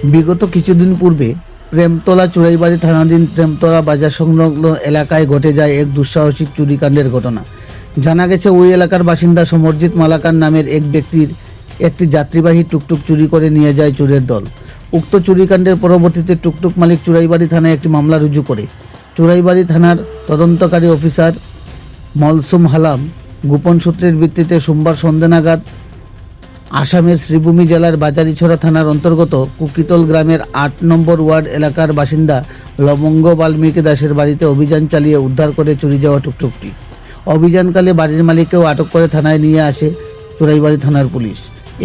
বিগত কিছুদিন পূর্বে প্রেমতলা চুরাইবাড়ি থানাধীন প্রেমতলা বাজার সংলগ্ন এলাকায় ঘটে যায় এক দুঃসাহসিক চুরিকাণ্ডের ঘটনা। জানা গেছে ওই এলাকার বাসিন্দা সমরজিৎ মালাকার নামের এক ব্যক্তির একটি যাত্রীবাহী টুকটুক চুরি করে নিয়ে যায় চোরের দল। উক্ত চুরিকাণ্ডের পরবর্তীতে টুকটুক মালিক চুরাইবাড়ি থানায় একটি মামলা রুজু করে। চুরাইবাড়ি থানার তদন্তকারী অফিসার মলসুম হালাম গোপন সূত্রের ভিত্তিতে সোমবার সন্ধ্যা নাগাদ আসামের শ্রীভূমি জেলার বাজারিছড়া থানার অন্তর্গত কুকিতল গ্রামের ৮ নম্বর ওয়ার্ড এলাকার বাসিন্দা লবঙ্গ বাল্মীকি দাসের বাড়িতে অভিযান চালিয়ে উদ্ধার করে চুরি যাওয়া টুকটুকটি। অভিযানকালে বাড়ির মালিককেও আটক করে থানায় নিয়ে আসে চুরাইবাড়ি থানার পুলিশ।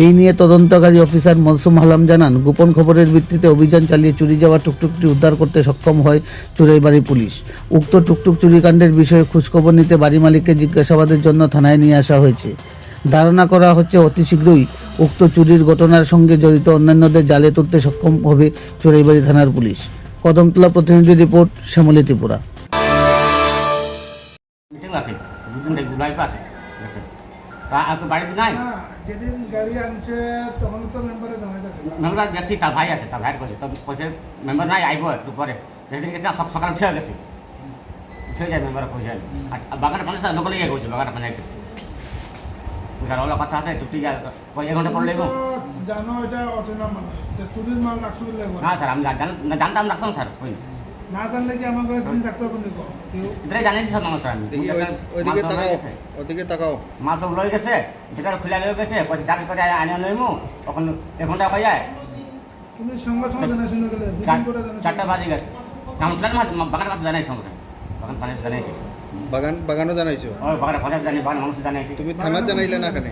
এই নিয়ে তদন্তকারী অফিসার মলসুম হালাম জানান, গোপন খবরের ভিত্তিতে অভিযান চালিয়ে চুরি যাওয়া টুকটুকটি উদ্ধার করতে সক্ষম হয় চুরাইবাড়ি পুলিশ। উক্ত টুকটুক চুরিকাণ্ডের বিষয়ে খোঁজখবর নিতে বাড়ি মালিককে জিজ্ঞাসাবাদের জন্য থানায় নিয়ে আসা হয়েছে। ধারণা করা হচ্ছে অতি শীঘ্রই উক্ত চুরির ঘটনার সঙ্গে জড়িত অন্যান্যদের জালে তুলতে সক্ষম হবে চুরাইবাড়ি থানার পুলিশ। কদমতলা প্রতিনিধি রিপোর্ট, শ্যামলী ত্রিপুরা। মিটিং আছে দুদিন লাইভ আছে গেছে তা আপনি বাড়িতে নাই যেদিন গাড়ি আনছে তখন তো মেম্বারে জানাইতেছে মেম্বার গেছি তার ভাই আছে তার ভাইয়ের কাছে তো কইছে মেম্বার নাই আইব একটু পরে সেদিন গেছে সকালে উঠে গেছে উঠে যায় মেম্বার কইছে আর বাগানে পানি নকলে গিয়ে গেছে বাগানে পানি বুঝার ওলা কথা আছে টুটি যায় কই 1 ঘন্টা পর লাগবে জানো এটা অচেনা মানুষ চুরির মাল রাখছো লাগবে না স্যার আমি জানতাম রাখতাম স্যার কই না জানলে কি আমার কাছে তুমি রাখতে পারবে না এটাই জানিস স্যার মানুষ আমি ওদিকে তাকাও মাছ সব লই গেছে যেটা খুলে লই গেছে পয়সা চাকরি করে আনে লইমু তখন 1 ঘন্টা কই যায় তুমি সঙ্গে সঙ্গে জানাই শুনে গেলে দুদিন করে জানাই 4টা বাজে গেছে আমি প্ল্যান বাগানের কথা জানাই সঙ্গে বাগান পানি জানাইছি বাগানও জানাইছো ওই বাগানের কথা জানি বাগান মানুষ জানাইছি তুমি থানা জানাইলে না কেন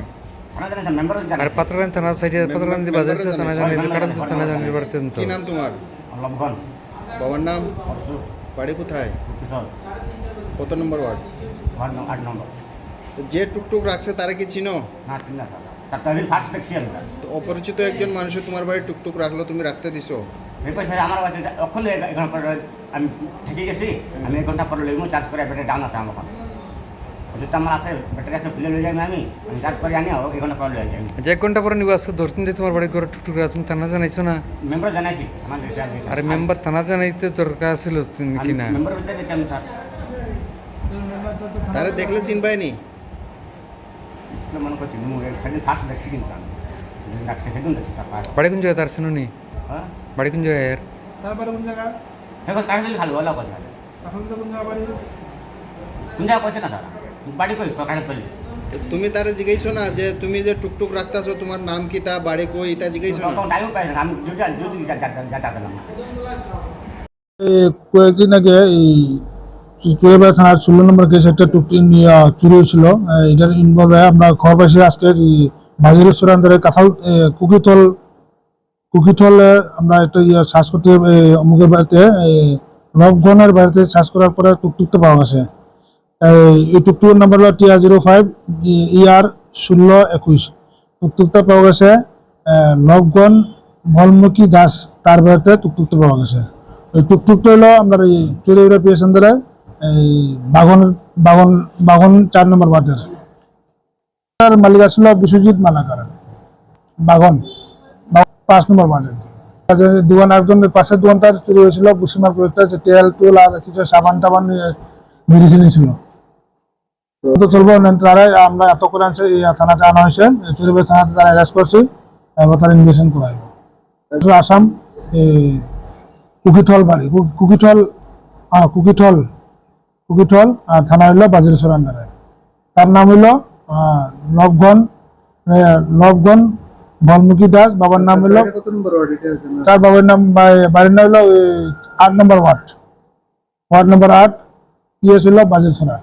থানা জানাইছি মেম্বার আর জানাইছি পাত্রলান থানা সাইডে পাত্রলান দি বাজার সে থানা জানি কারণ তো থানা জানি পারতেন তো কি নাম তোমার? লবগন বাবার নাম? অবশ্য বাড়ি কোথায়? কুকিতল কত নম্বর ওয়ার্ড? 8 নম্বর তো যে টুকটুক রাখছে তারা কি চিনো? না চিন্তা তারটা দিন ফার্স্ট দেখছি আমি তো অপরিচিত একজন মানুষ তোমার বাড়ি টুকটুক রাখলো, তুমি রাখতে দিছো? এই পয়সা আমার কাছে ওখানে 1 ঘন্টা পরে আমি থেকে গেছি আমি 1 ঘন্টা পরে লইমু চার্জ করে ব্যাটারি ডাউন আছে আমার ওখানে যেটা আমার আছে ব্যাটারি আছে খুলে লই যাই আমি চার্জ করে আনি 1 ঘন্টা পরে লই যাই যে 1 ঘন্টা পরে নিবাস ধরতেন যে তোমার বাড়ি করে টুকটুক তুমি থানা জানাইছো না? মেম্বার জানাইছি আমার দেশে আরে মেম্বার থানা জানাইতে দরকার ছিল কি না? মেম্বার বলতে গেছি আমি স্যার তারা দেখলে চিনবাইনি? মনে করছি সেদিন ফার্স্ট দেখছি কিন্তু আমি রাখছি সেদিন দেখছি তারপর বাড়ি কোন জায়গায় তার শুনুনি? হ্যাঁ বাড়ি কোন জায়গায়? তারপরে কোন জায়গা এখন কাজ দিলে ভালো ভালো কথা এখন তো কোন জায়গা বাড়ি কোন জায়গা পয়সা না স্যার বাড়ি কই কাজে তুলি তুমি তারা জিজ্ঞাসো না যে তুমি যে টুকটুক রাখতাছো তোমার নাম কি, তা বাড়ি কই, এটা জিজ্ঞাসো না? তখন টাইম পাই না আমি যদি যাতে আসলাম কয়েকদিন আগে এই চুরাইবাড়ি থানার 16 নম্বর কেস একটা টুকটি নিয়ে চুরি হয়েছিল। এটার ইনভলভ আমরা খবর পাইছি আজকে বাজারিছড়া আন্দারে কাঁঠাল কুকিতলে আমরা একটা সার্চ করতে অমুকের বাড়িতে নবগণের বাড়িতে সার্চ করার পরে টুকটুকটা পাওয়া গেছে। এই টুকটুকের নাম্বার হলো TR05 ER 1621। টুকটুকটা পাওয়া গেছে নবগণ বাল্মীকি দাস তার বাড়িতে টুকটুকটা পাওয়া গেছে। এই টুকটুকটা হলো আপনার এই চুরাইবাড়ি পিএস আন্দারে এই বাগন 4 নম্বর ওয়ার্ডের মালিক আসলো বিশ্বজিৎ মালাকার, বাগন 5 নম্বর ওয়ার্ডের। দোকান একজনের পাশের দোকানটার চুরি হয়েছিল, বুসিমার প্রয়োগটা তেল টুল আর কিছু সাবান টাবান মেডিসিন ছিল। তো চলবো তারাই আমরা এত করে আনছে থানাতে আনা হয়েছে, চুরাইবাড়ি থানাতে তারা অ্যারেস্ট করছে, এবার তারা ইনভেস্টিগেশন করাইব। আসাম কুকিতল বাড়ি কুকিতল আর থানা হইল বাজারিছড়া আন্ডারে। তার নাম হইল নবগণ বাল্মীকি দাস। বাবার নাম হইল তার বাবার নাম বাড়ির নাম হইল 8 নম্বর ওয়ার্ড নম্বর 8 হইল বাজারিছড়া।